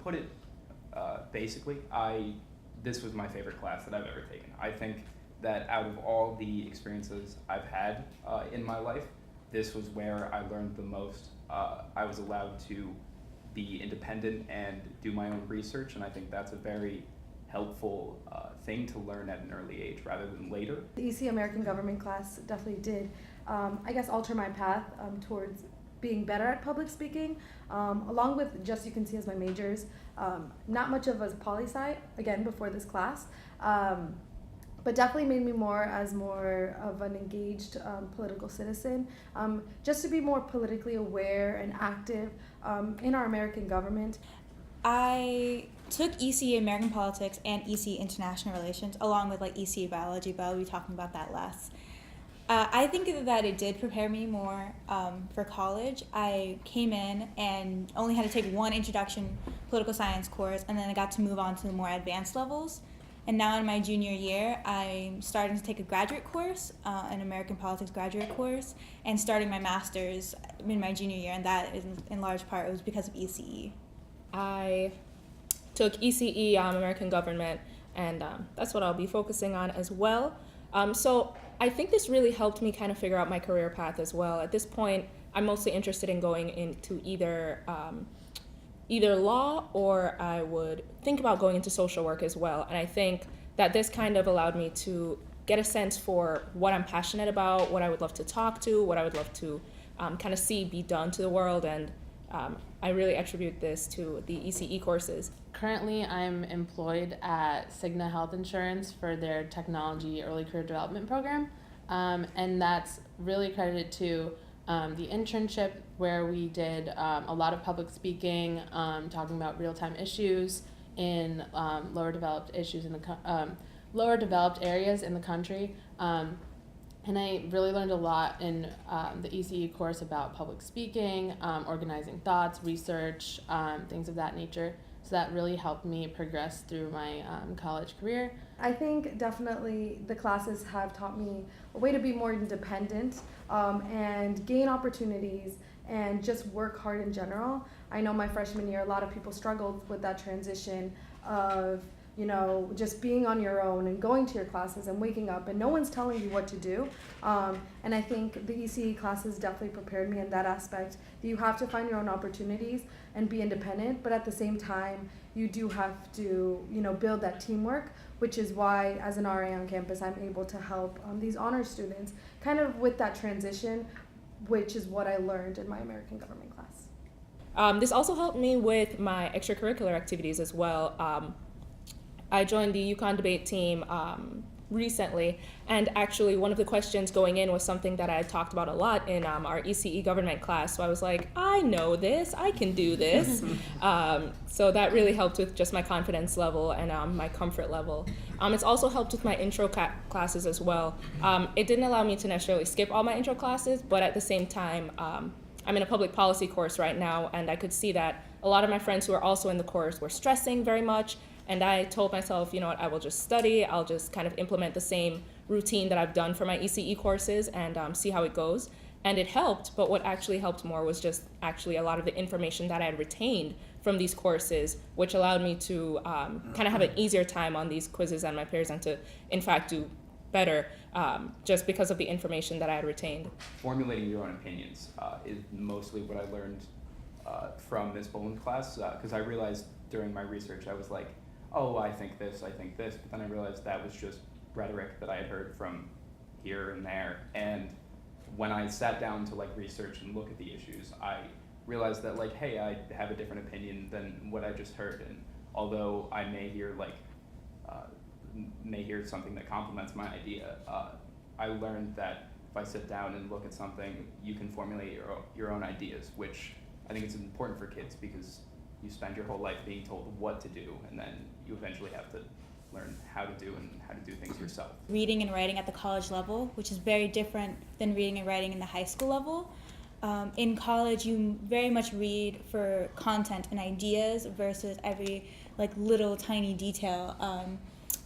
put it basically, this was my favorite class that I've ever taken. I think that out of all the experiences I've had in my life, this was where I learned the most. I was allowed to be independent and do my own research, and I think that's a very helpful thing to learn at an early age rather than later. The ECE American Government class definitely did, I guess, alter my path towards being better at public speaking, along with just UConn as my majors. Not much of a poli-sci, again, before this class, but definitely made me more of an engaged political citizen, just to be more politically aware and active in our American government. I took ECE American Politics and ECE International Relations along with like ECE Biology, but I'll be talking about that less. I think that it did prepare me more for college. I came in and only had to take one introduction political science course, and then I got to move on to the more advanced levels. And now in my junior year, I'm starting to take a graduate course, an American Politics graduate course, and starting my master's in my junior year, and that is in large part it was because of ECE. I took ECE, American Government, and that's what I'll be focusing on as well. So I think this really helped me kind of figure out my career path as well. At this point, I'm mostly interested in going into either law, or I would think about going into social work as well. And I think that this kind of allowed me to get a sense for what I'm passionate about, what I would love to talk to, what I would love to kind of see be done to the world, and I really attribute this to the ECE courses. Currently, I'm employed at Cigna Health Insurance for their Technology Early Career Development Program, and that's really credited to the internship where we did a lot of public speaking, talking about real-time issues in lower developed areas in the country. And I really learned a lot in the ECE course about public speaking, organizing thoughts, research, things of that nature. So that really helped me progress through my college career. I think definitely the classes have taught me a way to be more independent and gain opportunities and just work hard in general. I know my freshman year, a lot of people struggled with that transition of, you know, just being on your own and going to your classes and waking up and no one's telling you what to do. And I think the ECE classes definitely prepared me in that aspect, that you have to find your own opportunities and be independent, but at the same time, you do have to, you know, build that teamwork, which is why as an RA on campus, I'm able to help these honors students kind of with that transition, which is what I learned in my American Government class. This also helped me with my extracurricular activities as well. I joined the UConn debate team recently, and actually one of the questions going in was something that I had talked about a lot in our ECE government class, so I was like, I know this, I can do this. So that really helped with just my confidence level and my comfort level. It's also helped with my intro classes as well. It didn't allow me to necessarily skip all my intro classes, but at the same time, I'm in a public policy course right now, and I could see that a lot of my friends who are also in the course were stressing very much. And I told myself, you know what, I will just study, I'll just kind of implement the same routine that I've done for my ECE courses and see how it goes. And it helped, but what actually helped more was just actually a lot of the information that I had retained from these courses, which allowed me to kind of have an easier time on these quizzes than my peers and to, in fact, do better just because of the information that I had retained. Formulating your own opinions is mostly what I learned from Ms. Boland's class, because I realized during my research, I was like, oh, I think this, but then I realized that was just rhetoric that I had heard from here and there. And when I sat down to like research and look at the issues, I realized that like, hey, I have a different opinion than what I just heard. And although I may hear something that complements my idea, I learned that if I sit down and look at something, you can formulate your own ideas, which I think it's important for kids because you spend your whole life being told what to do, and then you eventually have to learn how to do things yourself. Reading and writing at the college level, which is very different than reading and writing in the high school level. In college, you very much read for content and ideas versus every like little tiny detail,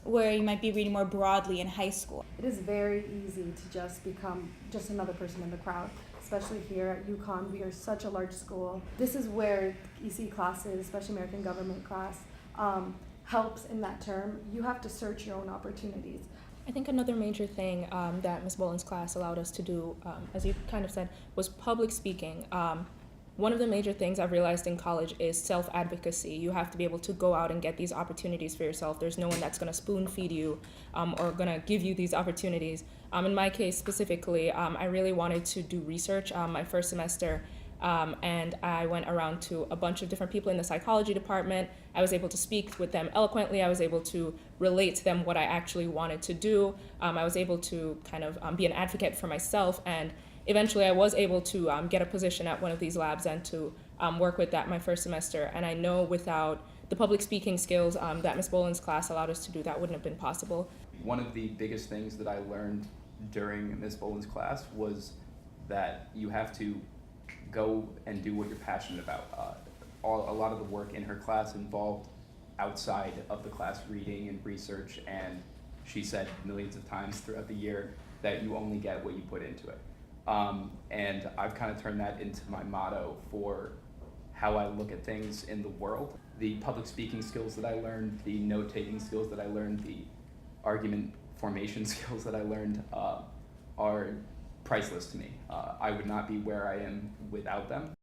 where you might be reading more broadly in high school. It is very easy to just become just another person in the crowd. especially here at UConn. We are such a large school. This is where ECE classes, especially American government class, helps in that term. You have to search your own opportunities. I think another major thing that Ms. Boland's class allowed us to do, as you kind of said, was public speaking. One of the major things I've realized in college is self-advocacy. You have to be able to go out and get these opportunities for yourself. There's no one that's going to spoon-feed you or going to give you these opportunities. In my case specifically, I really wanted to do research my first semester, and I went around to a bunch of different people in the psychology department. I was able to speak with them eloquently. I was able to relate to them what I actually wanted to do. I was able to kind of be an advocate for myself, and eventually I was able to get a position at one of these labs and to work with that my first semester. And I know without the public speaking skills that Ms. Boland's class allowed us to do, that wouldn't have been possible. One of the biggest things that I learned during Ms. Boland's class was that you have to go and do what you're passionate about. A lot of the work in her class involved outside of the class reading and research, and she said millions of times throughout the year that you only get what you put into it. And I've kind of turned that into my motto for how I look at things in the world. The public speaking skills that I learned, the note-taking skills that I learned, the argument formation skills that I learned are priceless to me. I would not be where I am without them.